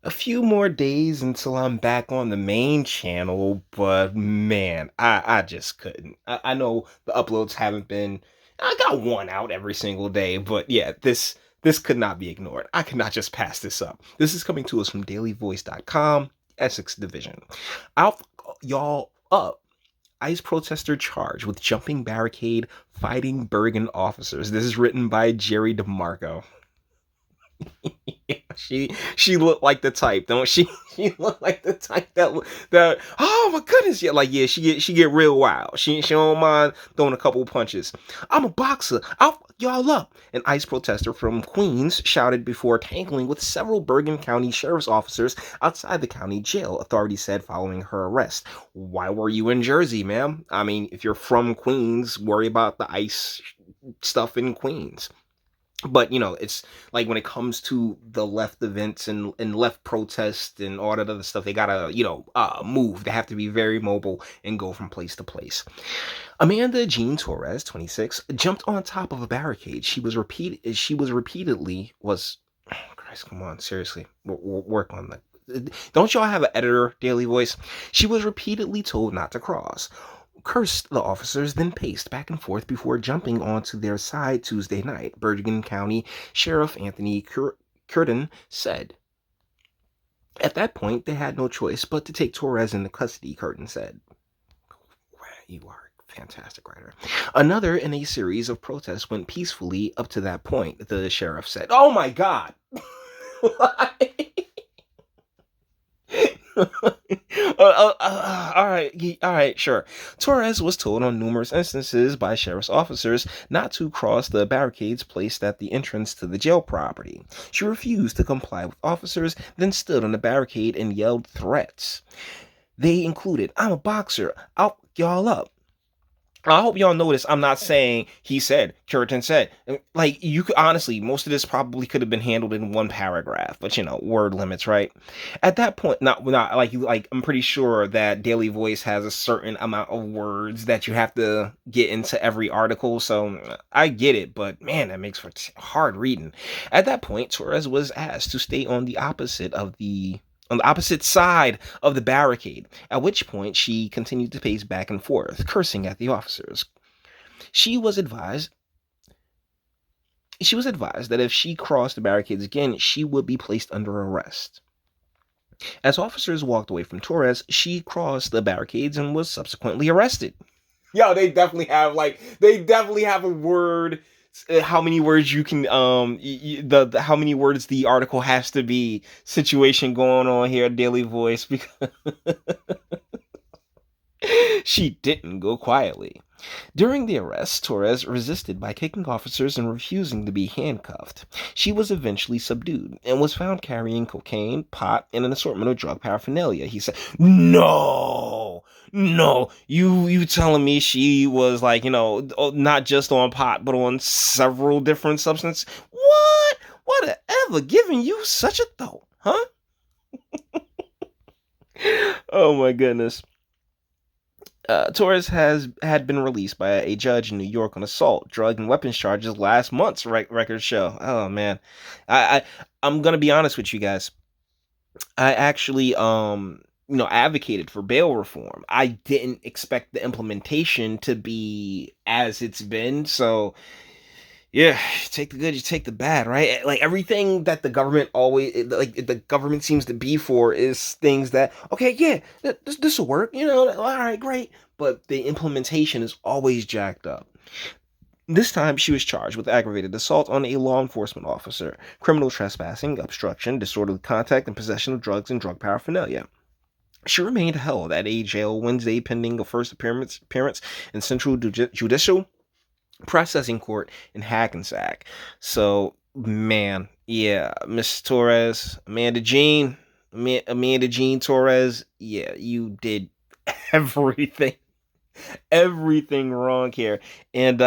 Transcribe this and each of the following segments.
A few more days until I'm back on the main channel, but man, I just couldn't. I know the uploads haven't been. I got one out every single day, but yeah, this could not be ignored. I could not just pass this up. This is coming to us from dailyvoice.com, Essex Division. I'll y'all up. ICE protester charged with jumping barricade, fighting Bergen officers. This is written by Jerry DeMarco. She looked like the type, don't she? She looked like the type that oh my goodness, yeah, like yeah, she get real wild. She don't mind throwing a couple punches. I'm a boxer. I'll fuck y'all up. An ICE protester from Queens shouted before tangling with several Bergen County sheriff's officers outside the county jail, authorities said following her arrest. Why were you in Jersey, ma'am? I mean, if you're from Queens, worry about the ICE stuff in Queens. But it's like when it comes to the left events and left protests and all that other stuff, they gotta move. They have to be very mobile and go from place to place. Amanda Jean Torres, 26, jumped on top of a barricade. She was repeatedly Christ, come on, seriously, work on that. Don't y'all have an editor, Daily Voice? She was repeatedly told not to cross. Cursed the officers, then paced back and forth before jumping onto their side Tuesday night, Bergen County Sheriff Anthony Curtin said. At that point, they had no choice but to take Torres into custody, Curtin said. You are a fantastic writer. Another in a series of protests went peacefully up to that point, the sheriff said. Oh my God! All right, sure. Torres was told on numerous instances by sheriff's officers not to cross the barricades placed at the entrance to the jail property. She refused to comply with officers, then stood on the barricade and yelled threats. They included, I'm a boxer, I'll fuck y'all up. I hope y'all notice I'm not saying he said, Curtin said. Like, you could honestly, most of this probably could have been handled in one paragraph, but word limits, right? At that point, not like I'm pretty sure that Daily Voice has a certain amount of words that you have to get into every article, so I get it, but man, that makes for hard reading. At that point, Torres was asked to stay on the opposite side of the barricade, at which point she continued to pace back and forth, cursing at the officers. She was advised that if she crossed the barricades again, she would be placed under arrest. As officers walked away from Torres, she crossed the barricades and was subsequently arrested. Yo, they definitely have a word, how many words you can the how many words the article has to be situation going on here, Daily Voice, because she didn't go quietly. During the arrest, Torres resisted by kicking officers and refusing to be handcuffed. She was eventually subdued and was found carrying cocaine, pot, and an assortment of drug paraphernalia. He said, "No, no, you telling me she was like, not just on pot, but on several different substances? What? Whatever giving you such a thought, huh?" Oh my goodness. Torres had been released by a judge in New York on assault, drug, and weapons charges last month's records show. Oh man, I I'm gonna be honest with you guys. I actually advocated for bail reform. I didn't expect the implementation to be as it's been. So yeah, you take the good, you take the bad, right? Like everything that the government the government seems to be for is things that, okay, yeah, this will work, all right, great, but the implementation is always jacked up. This time, she was charged with aggravated assault on a law enforcement officer, criminal trespassing, obstruction, disorderly contact, and possession of drugs and drug paraphernalia. She remained held at a jail Wednesday pending a first appearance in Central Judicial Processing Court in Hackensack. So, man, yeah, Miss Torres, Amanda Jean Torres, yeah, you did everything, everything wrong here. And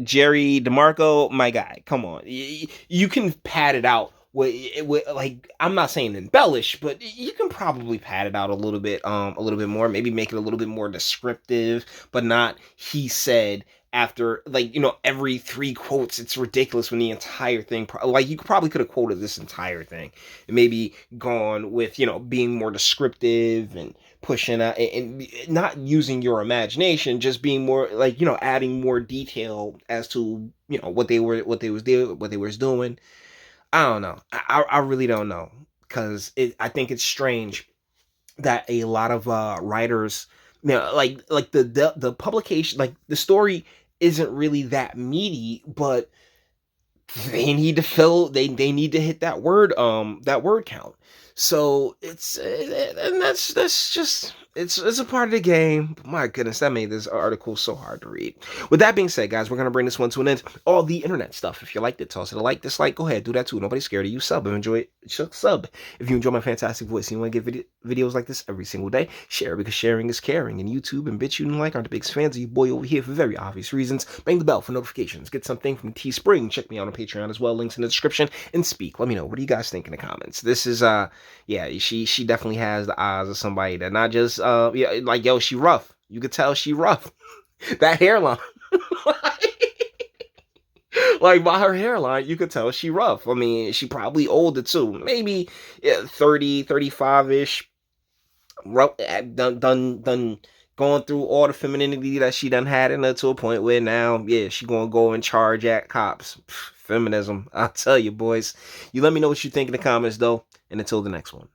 Jerry DeMarco, my guy, come on, you can pad it out. Like, I'm not saying embellish, but you can probably pad it out a little bit more, maybe make it a little bit more descriptive, but not he said after, like, every three quotes. It's ridiculous when the entire thing, like, you probably could have quoted this entire thing and maybe gone with, being more descriptive and pushing out and not using your imagination, just being more like, adding more detail as to, what they was doing. I don't know. I really don't know, because I think it's strange that a lot of writers, like the publication, like the story isn't really that meaty, but they need to they need to hit that word count. So it's and that's just it's a part of the game. My goodness, that made this article so hard to read. With that being said, guys, we're gonna bring this one to an end. All the internet stuff, if you liked it, toss it a like, dislike, go ahead, do that too. Nobody's scared of you. Sub if you enjoy it, sub if you enjoy my fantastic voice and you want to get videos like this every single day. Share, because sharing is caring. And YouTube and Bitchute and like are the biggest fans of you boy over here for very obvious reasons. Bang the bell for notifications. Get something from Teespring. Check me out on Patreon as well. Links in the description. And speak. Let me know. What do you guys think in the comments? This is yeah, she definitely has the eyes of somebody that not just yeah, like, yo, she rough. You could tell she rough. That hairline. Like, by her hairline, you could tell she rough. I mean, she probably older too. Maybe, yeah, 30, 35-ish. Done going through all the femininity that she done had in her, to a point where now, yeah, she gonna go and charge at cops. Feminism. I'll tell you, boys. You let me know what you think in the comments, though. And until the next one.